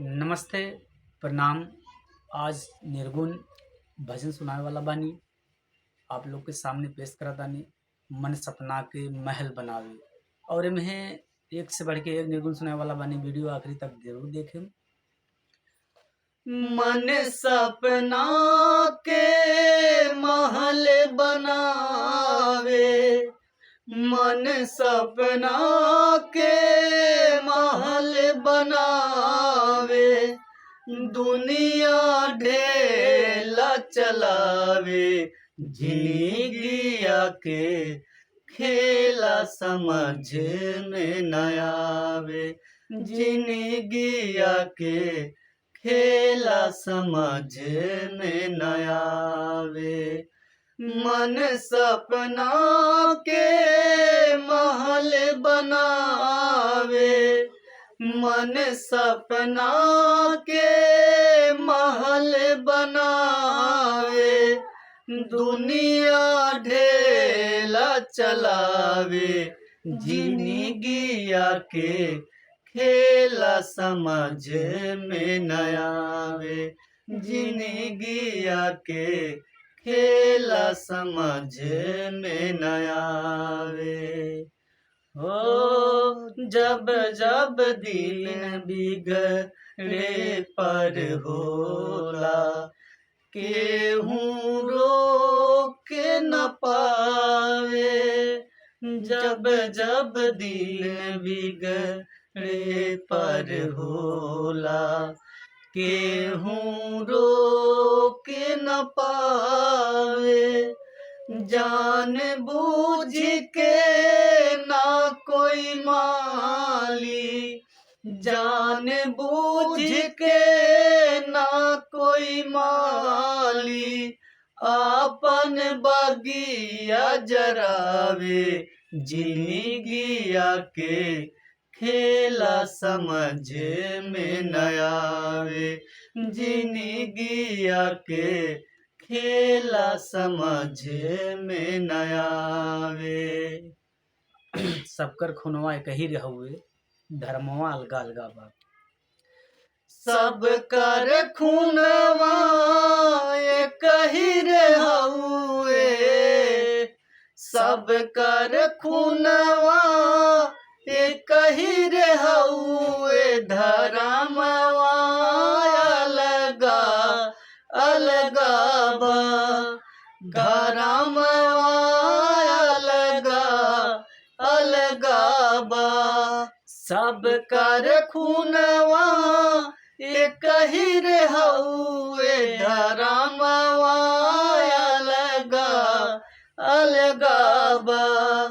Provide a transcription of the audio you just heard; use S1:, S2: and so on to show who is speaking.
S1: नमस्ते, प्रणाम। आज निर्गुण भजन सुनाए वाला बानी। आप लोग के सामने पेश करत तानी मन सपना के महल बनावे। और एमे एक से बढ़ के एक निर्गुण सुनाए वाला बानी। वीडियो आखिरी तक जरूर देखें। मन सपना के महल बनावे, मन सपना के महल बनावे, दुनिया ढेला चलावे, जिंदगिया के खेला समझ में न आवे, जिंदगिया के खेला समझ में न आवे। मन सपना के महल बनावे, मन सपना के महल बनावे, दुनिया ढेला चलावे, जिंदगिया के खेला समझ में न आवे, जिंदगिया के खेला समझ में न आवे। हो जब जब दिन बिगड़े पर होला, केहू रोक न पावे, जब जब दिन बिगड़े पर होला, केहू रोक न पावे, जान बूझ के ना कोई माली, जान बूझ के ना कोई माली, आपन बगिया जरावे, जिंदगिया के खेला समझ में न आवे, जिंदगिया के खेला समझ में न आवे। सबकर खुनवा एक ही रहुए, धर्मवा अलगा अलगा बा। सबकर खुनवा एक ही रहुए, सबकर खुनवा एक ही रहुए, धर्मवा अलगा अलगा बा, धर्मवा अलगा अलगा बा। सबकर खुनवा एक ही रहुए, धर्मवा अलगा अलगा बा।